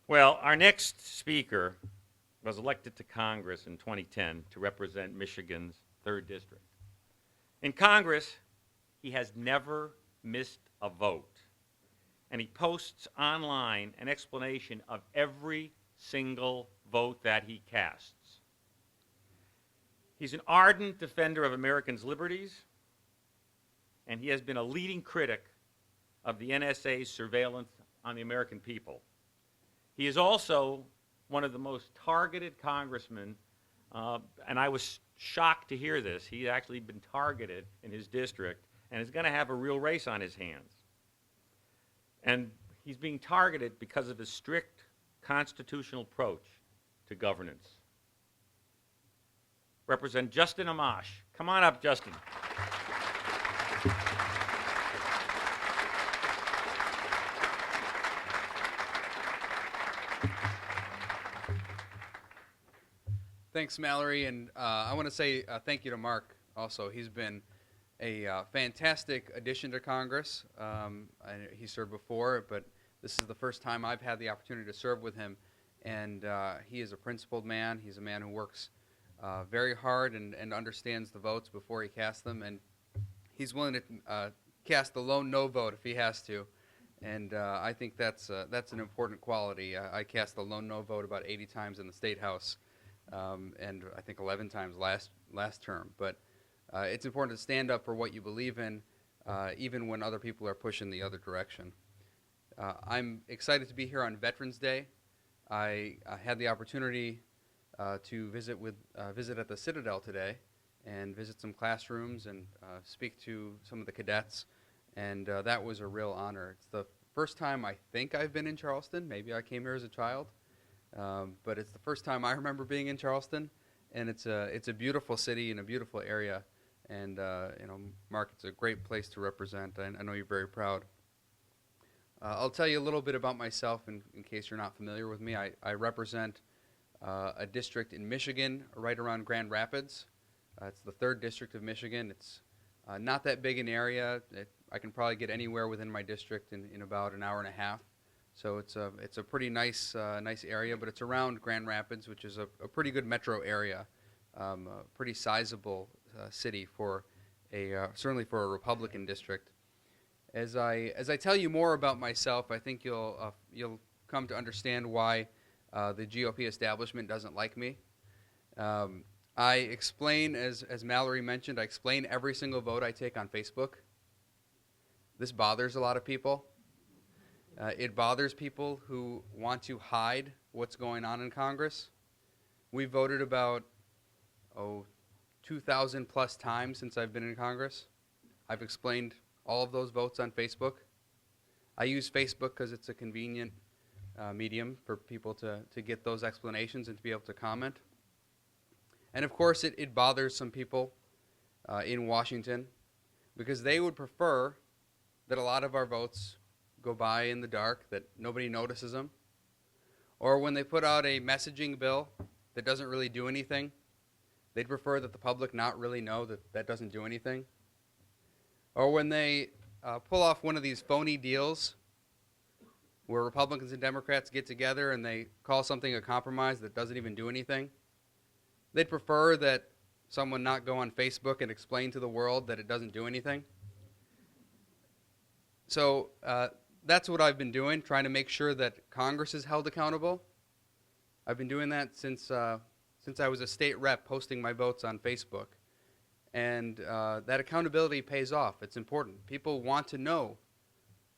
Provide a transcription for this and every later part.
Well, our next speaker was elected to Congress in 2010 to represent Michigan's 3rd District. In Congress, he has never missed a vote, and he posts online an explanation of every single vote that he casts. He's an ardent defender of Americans' liberties, and he has been a leading critic of the NSA's surveillance on the American people. He is also one of the most targeted congressmen, and I was shocked to hear this. He's actually been targeted in his district and is going to have a real race on his hands. And he's being targeted because of his strict constitutional approach to governance. Represent Justin Amash. Come on up, Justin. Thanks, Mallory, and I want to say thank you to Mark also. He's been a fantastic addition to Congress. He served before, but this is the first time I've had the opportunity to serve with him, and he is a principled man. He's a man who works very hard and understands the votes before he casts them, and he's willing to cast the lone no vote if he has to, and I think that's an important quality. I cast the lone no vote about 80 times in the State House. And I think 11 times last term. But it's important to stand up for what you believe in, even when other people are pushing the other direction. I'm excited to be here on Veterans Day. I had the opportunity to visit at the Citadel today and visit some classrooms and speak to some of the cadets, and that was a real honor. It's the first time I think I've been in Charleston. Maybe I came here as a child. But it's the first time I remember being in Charleston, and it's a beautiful city and a beautiful area, and Mark, it's a great place to represent. I know you're very proud. I'll tell you a little bit about myself in case you're not familiar with me. I represent a district in Michigan right around Grand Rapids. It's the 3rd District of Michigan. It's not that big an area. I can probably get anywhere within my district in about an hour and a half. So it's a pretty nice area, but it's around Grand Rapids, which is a pretty good metro area, a pretty sizable city for certainly for a Republican district. As I tell you more about myself, I think you'll come to understand why the GOP establishment doesn't like me. I explain, as Mallory mentioned, I explain every single vote I take on Facebook. This bothers a lot of people. It bothers people who want to hide what's going on in Congress. We voted about 2,000 plus times since I've been in Congress. I've explained all of those votes on Facebook. I use Facebook because it's a convenient medium for people to get those explanations and to be able to comment. And of course, it bothers some people in Washington because they would prefer that a lot of our votes go by in the dark, that nobody notices them. Or when they put out a messaging bill that doesn't really do anything, they'd prefer that the public not really know that that doesn't do anything. Or when they pull off one of these phony deals where Republicans and Democrats get together and they call something a compromise that doesn't even do anything, they'd prefer that someone not go on Facebook and explain to the world that it doesn't do anything. So that's what I've been doing, trying to make sure that Congress is held accountable. I've been doing that since I was a state rep, posting my votes on Facebook. And that accountability pays off. It's important. People want to know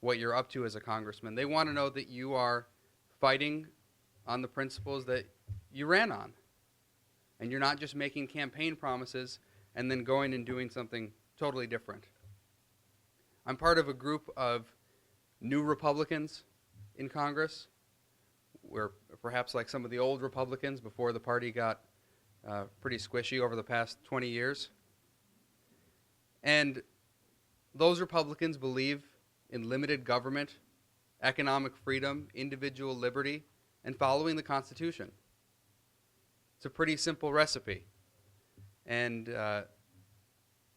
what you're up to as a congressman. They want to know that you are fighting on the principles that you ran on. And you're not just making campaign promises and then going and doing something totally different. I'm part of a group of new Republicans in Congress. We're perhaps like some of the old Republicans before the party got pretty squishy over the past 20 years. And those Republicans believe in limited government, economic freedom, individual liberty, and following the Constitution. It's a pretty simple recipe. And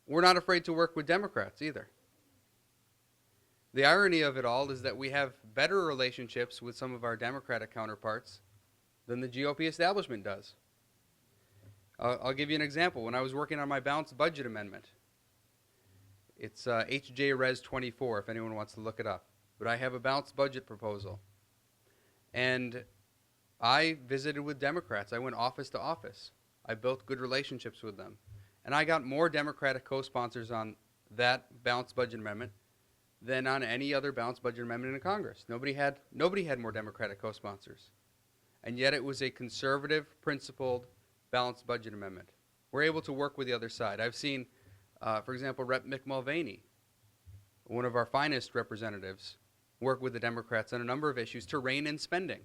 we're not afraid to work with Democrats either. The irony of it all is that we have better relationships with some of our Democratic counterparts than the GOP establishment does. I'll give you an example. When I was working on my balanced budget amendment, it's HJ Res 24 if anyone wants to look it up. But I have a balanced budget proposal. And I visited with Democrats. I went office to office. I built good relationships with them. And I got more Democratic co-sponsors on that balanced budget amendment than on any other balanced budget amendment in Congress. Nobody had more Democratic co-sponsors. And yet it was a conservative, principled, balanced budget amendment. We're able to work with the other side. I've seen, for example, Rep. Mick Mulvaney, one of our finest representatives, work with the Democrats on a number of issues to rein in spending.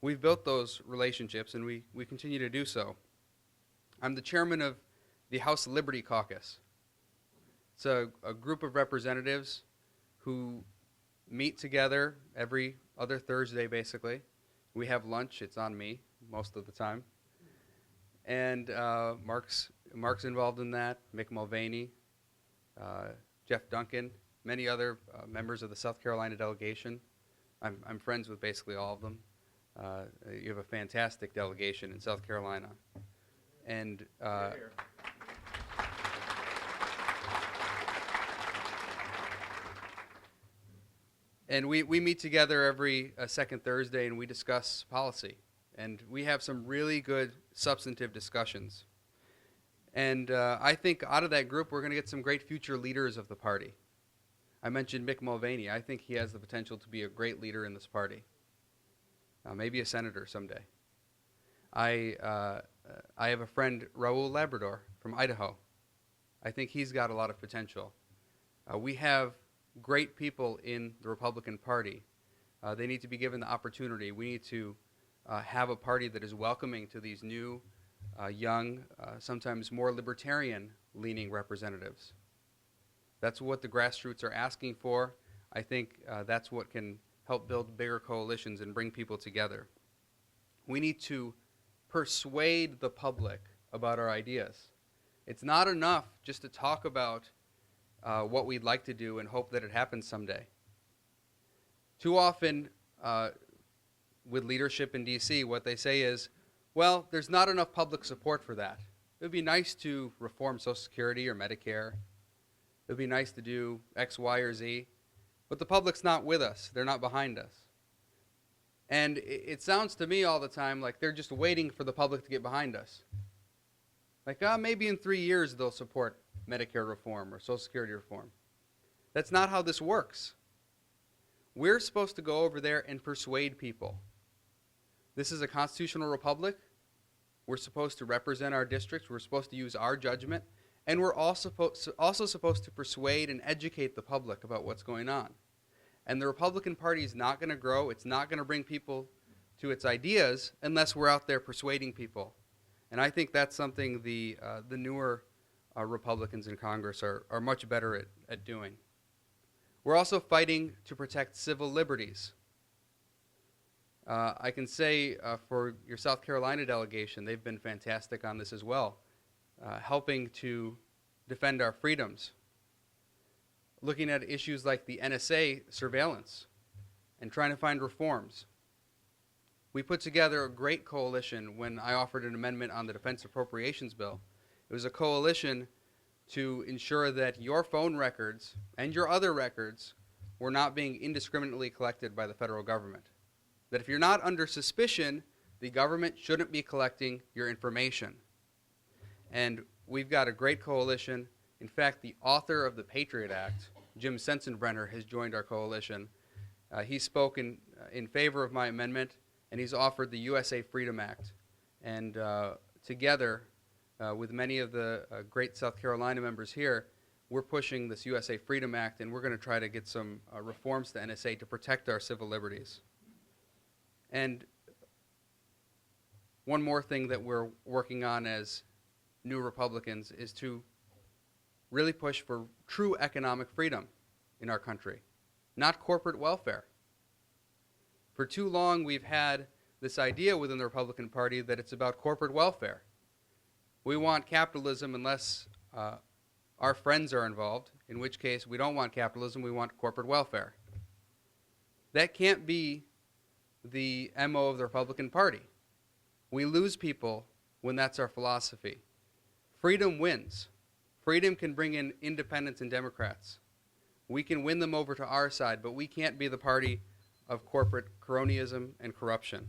We've built those relationships, and we continue to do so. I'm the chairman of the House Liberty Caucus. It's a group of representatives who meet together every other Thursday, basically. We have lunch. It's on me most of the time. And Mark's involved in that, Mick Mulvaney, Jeff Duncan, many other members of the South Carolina delegation. I'm friends with basically all of them. You have a fantastic delegation in South Carolina. And we meet together every second Thursday, and we discuss policy. And we have some really good substantive discussions. And I think out of that group, we're going to get some great future leaders of the party. I mentioned Mick Mulvaney. I think he has the potential to be a great leader in this party. Maybe a senator someday. I have a friend, Raul Labrador, from Idaho. I think he's got a lot of potential. We have great people in the Republican Party. They need to be given the opportunity. We need to have a party that is welcoming to these new, young, sometimes more libertarian-leaning representatives. That's what the grassroots are asking for. I think that's what can help build bigger coalitions and bring people together. We need to persuade the public about our ideas. It's not enough just to talk about what we'd like to do and hope that it happens someday. Too often, with leadership in D.C., what they say is, well, there's not enough public support for that. It would be nice to reform Social Security or Medicare. It would be nice to do X, Y, or Z. But the public's not with us. They're not behind us. And it sounds to me all the time like they're just waiting for the public to get behind us. Like, maybe in 3 years they'll support Medicare reform or Social Security reform. That's not how this works. We're supposed to go over there and persuade people. This is a constitutional republic. We're supposed to represent our districts. We're supposed to use our judgment. And we're also supposed to persuade and educate the public about what's going on. And the Republican Party is not going to grow. It's not going to bring people to its ideas unless we're out there persuading people. And I think that's something the newer Republicans in Congress are much better at doing. We're also fighting to protect civil liberties. I can say for your South Carolina delegation, they've been fantastic on this as well, helping to defend our freedoms, looking at issues like the NSA surveillance and trying to find reforms. We put together a great coalition when I offered an amendment on the Defense Appropriations Bill. It was a coalition to ensure that your phone records and your other records were not being indiscriminately collected by the federal government. That if you're not under suspicion, the government shouldn't be collecting your information. And we've got a great coalition. In fact, the author of the Patriot Act, Jim Sensenbrenner, has joined our coalition. He's spoken in favor of my amendment, and he's offered the USA Freedom Act. And together, with many of the great South Carolina members here, we're pushing this USA Freedom Act, and we're going to try to get some reforms to NSA to protect our civil liberties. And one more thing that we're working on as new Republicans is to really push for true economic freedom in our country, not corporate welfare. For too long, we've had this idea within the Republican Party that it's about corporate welfare. We want capitalism unless our friends are involved, in which case we don't want capitalism, we want corporate welfare. That can't be the MO of the Republican Party. We lose people when that's our philosophy. Freedom wins. Freedom can bring in independents and Democrats. We can win them over to our side, but we can't be the party of corporate cronyism and corruption.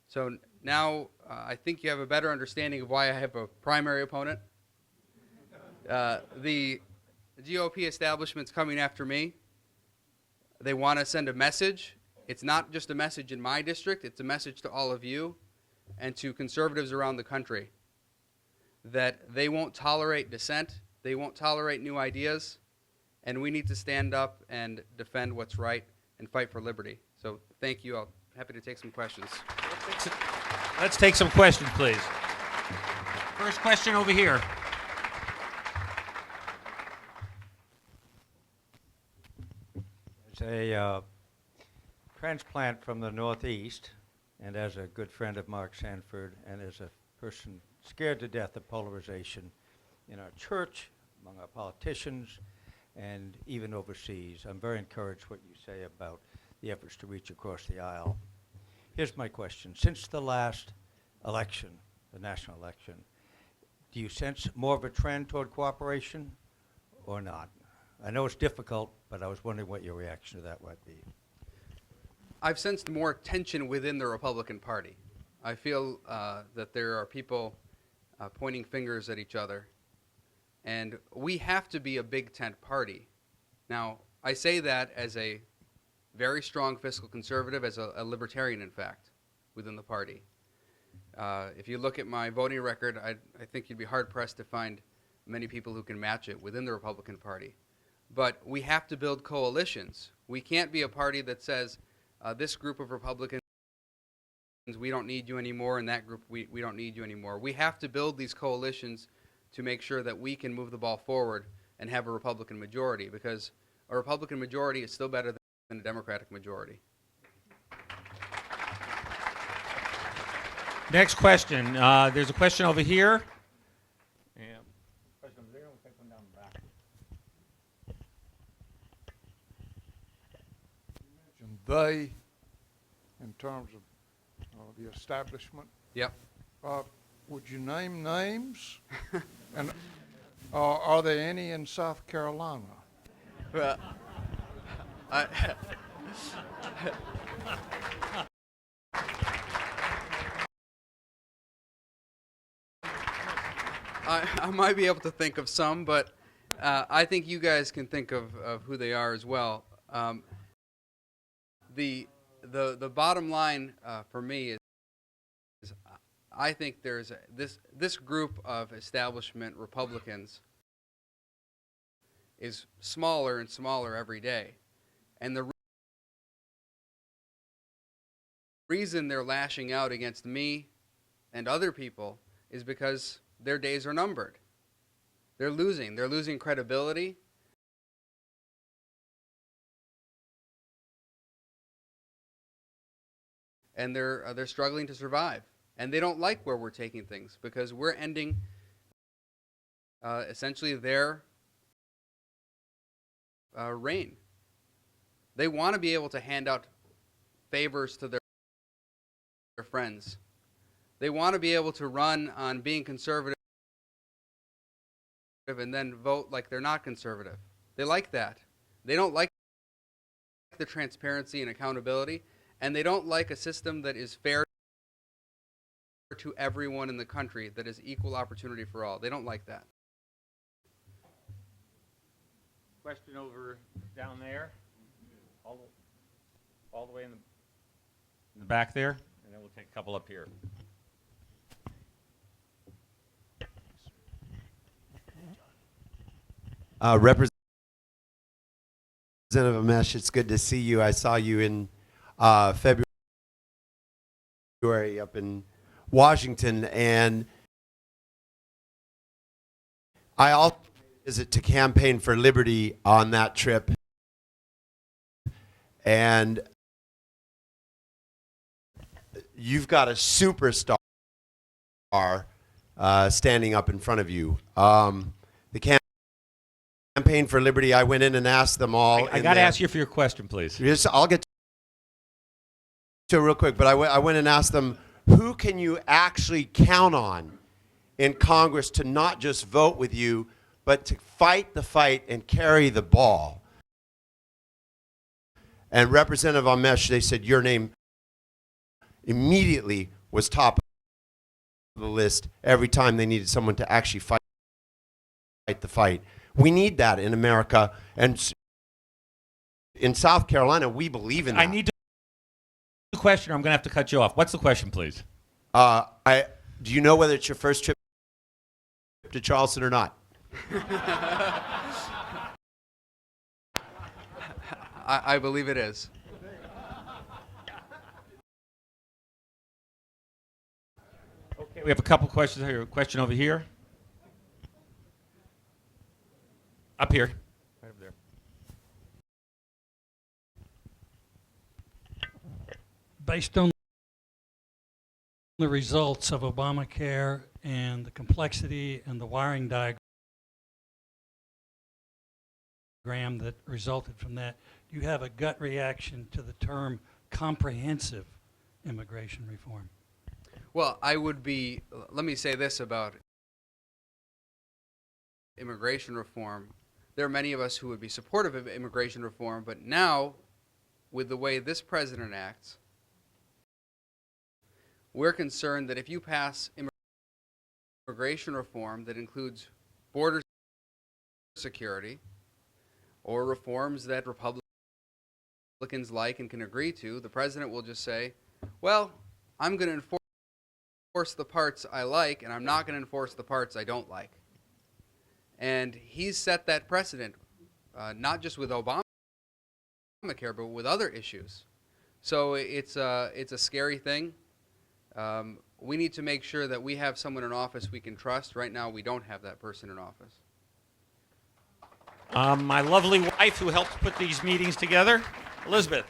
So now I think you have a better understanding of why I have a primary opponent. The GOP establishment's coming after me. They want to send a message. It's not just a message in my district, it's a message to all of you and to conservatives around the country that they won't tolerate dissent, they won't tolerate new ideas, and we need to stand up and defend what's right and fight for liberty. So thank you. I'm happy to take some questions. Let's take some questions, please. First question over here. As a transplant from the Northeast, and as a good friend of Mark Sanford, and as a person scared to death of polarization in our church, among our politicians, and even overseas, I'm very encouraged what you say about the efforts to reach across the aisle. Here's my question. Since the last election, the national election, do you sense more of a trend toward cooperation or not? I know it's difficult, but I was wondering what your reaction to that might be. I've sensed more tension within the Republican Party. I feel that there are people pointing fingers at each other, and we have to be a big tent party. Now, I say that as a very strong fiscal conservative, as a libertarian, in fact, within the party. If you look at my voting record, I think you'd be hard-pressed to find many people who can match it within the Republican Party. But we have to build coalitions. We can't be a party that says, this group of Republicans, we don't need you anymore, and that group, we don't need you anymore. We have to build these coalitions to make sure that we can move the ball forward and have a Republican majority, because a Republican majority is still better than a Democratic majority. Next question. There's a question over here. Yeah. Question over there. We'll take one down the back. They, in terms of the establishment. Yep. Would you name names? And are there any in South Carolina? Well, I might be able to think of some, but I think you guys can think of who they are as well. The bottom line for me is I think there's this group of establishment Republicans is smaller and smaller every day, and the reason they're lashing out against me and other people is because their days are numbered. They're losing credibility. And they're struggling to survive, and they don't like where we're taking things because we're ending essentially their reign. They want to be able to hand out favors to their friends. They want to be able to run on being conservative and then vote like they're not conservative. They like that. They don't like the transparency and accountability. And they don't like a system that is fair to everyone in the country, that is equal opportunity for all. They don't like that. Question over down there, all the way in the back there, and then we'll take a couple up here. Representative Amash, it's good to see you. I saw you in February up in Washington, and I also visit to Campaign for Liberty on that trip, and you've got a superstar standing up in front of you. The Campaign for Liberty, I went in and asked them all. I got to ask you for your question, please. I'll get to it real quick, but I went and asked them, who can you actually count on in Congress to not just vote with you, but to fight the fight and carry the ball? And Representative Amash, they said your name immediately was top of the list every time they needed someone to actually fight the fight. We need that in America, and in South Carolina, we believe in that. I need to the question, or I'm going to have to cut you off. What's the question, please? Do you know whether it's your first trip to Charleston or not? I believe it is. Okay, we have a couple questions here. A question over here. Up here. Right over there. Based on the results of Obamacare and the complexity and the wiring diagram that resulted from that, do you have a gut reaction to the term comprehensive immigration reform? Well, let me say this about immigration reform. There are many of us who would be supportive of immigration reform, but now, with the way this president acts, we're concerned that if you pass immigration reform that includes border security or reforms that Republicans like and can agree to, the president will just say, well, I'm going to enforce the parts I like, and I'm not going to enforce the parts I don't like. And he's set that precedent, not just with Obamacare, but with other issues. So it's a scary thing. We need to make sure that we have someone in office we can trust. Right now, we don't have that person in office. My lovely wife who helps put these meetings together, Elizabeth.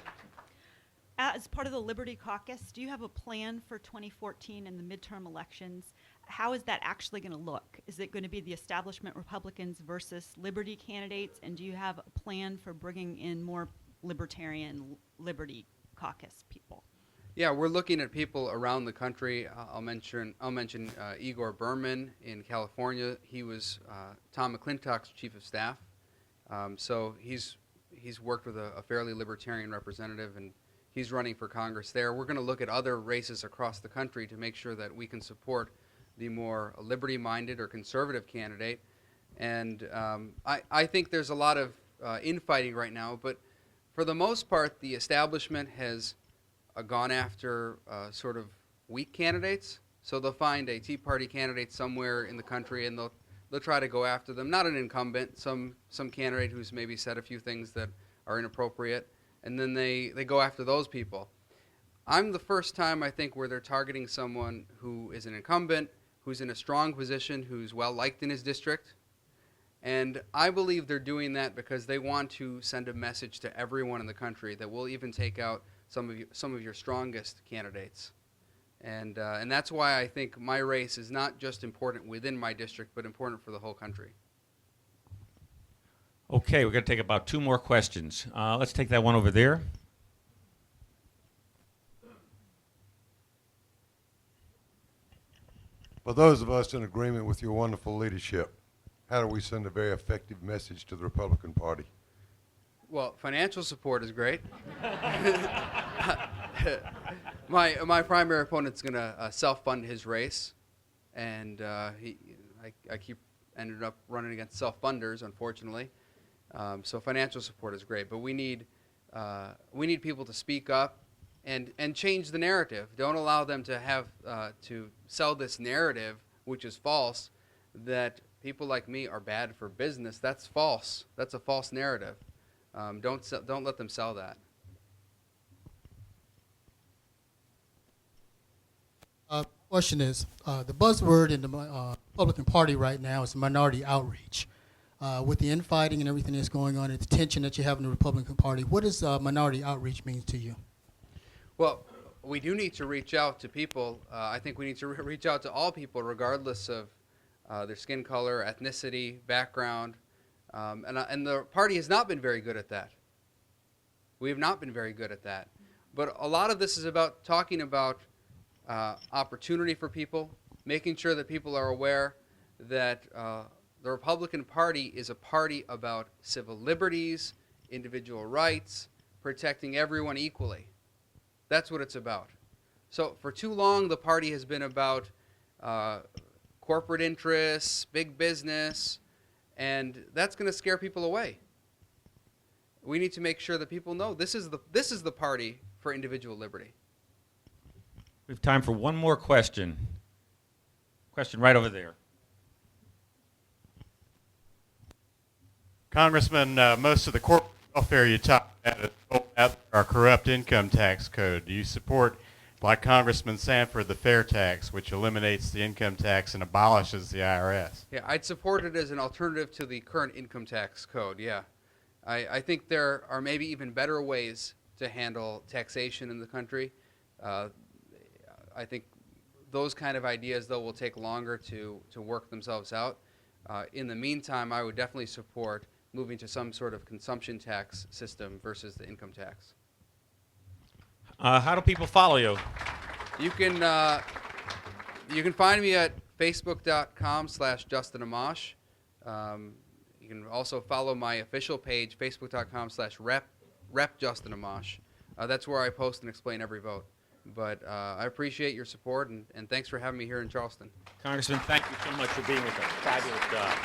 As part of the Liberty Caucus, do you have a plan for 2014 and the midterm elections? How is that actually going to look? Is it going to be the establishment Republicans versus Liberty candidates? And do you have a plan for bringing in more Libertarian Liberty Caucus people? Yeah, we're looking at people around the country. I'll mention Igor Berman in California. He was Tom McClintock's chief of staff. So he's worked with a fairly libertarian representative, and he's running for Congress there. We're going to look at other races across the country to make sure that we can support the more liberty-minded or conservative candidate. And I think there's a lot of infighting right now, but for the most part, the establishment has gone after sort of weak candidates. So they'll find a Tea Party candidate somewhere in the country, and they'll try to go after them. Not an incumbent, some candidate who's maybe said a few things that are inappropriate, and then they go after those people. I'm the first time, I think, where they're targeting someone who is an incumbent, who's in a strong position, who's well-liked in his district. And I believe they're doing that because they want to send a message to everyone in the country that will even take out some of your strongest candidates. And that's why I think my race is not just important within my district, but important for the whole country. Okay, we're going to take about 2 more questions. Let's take that one over there. For those of us in agreement with your wonderful leadership, how do we send a very effective message to the Republican Party? Well, financial support is great. My primary opponent's going to self-fund his race, and I keep ended up running against self-funders, unfortunately. So financial support is great, but we need people to speak up and change the narrative. Don't allow them to have to sell this narrative, which is false, that people like me are bad for business. That's false. That's a false narrative. Don't let them sell that. Question is, the buzzword in the Republican Party right now is minority outreach. With the infighting and everything that's going on and the tension that you have in the Republican Party, what does minority outreach mean to you? Well, we do need to reach out to people. I think we need to reach out to all people regardless of their skin color, ethnicity, background. And the party has not been very good at that. We have not been very good at that. But a lot of this is about talking about opportunity for people, making sure that people are aware that the Republican Party is a party about civil liberties, individual rights, protecting everyone equally. That's what it's about. So for too long, the party has been about corporate interests, big business, and that's going to scare people away. We need to make sure that people know this is the party for individual liberty. We have time for one more question. Question right over there. Congressman, most of the corporate welfare you talk about is rolled out our corrupt income tax code. Do you support, like Congressman Sanford, the fair tax, which eliminates the income tax and abolishes the IRS? Yeah, I'd support it as an alternative to the current income tax code, yeah. I think there are maybe even better ways to handle taxation in the country. I think those kind of ideas, though, will take longer to work themselves out. In the meantime, I would definitely support moving to some sort of consumption tax system versus the income tax. How do people follow you? You can find me at facebook.com/Justin Amash. You can also follow my official page, facebook.com/rep Justin Amash. That's where I post and explain every vote. But I appreciate your support, and thanks for having me here in Charleston. Congressman, thank you so much for being with us. Fabulous job.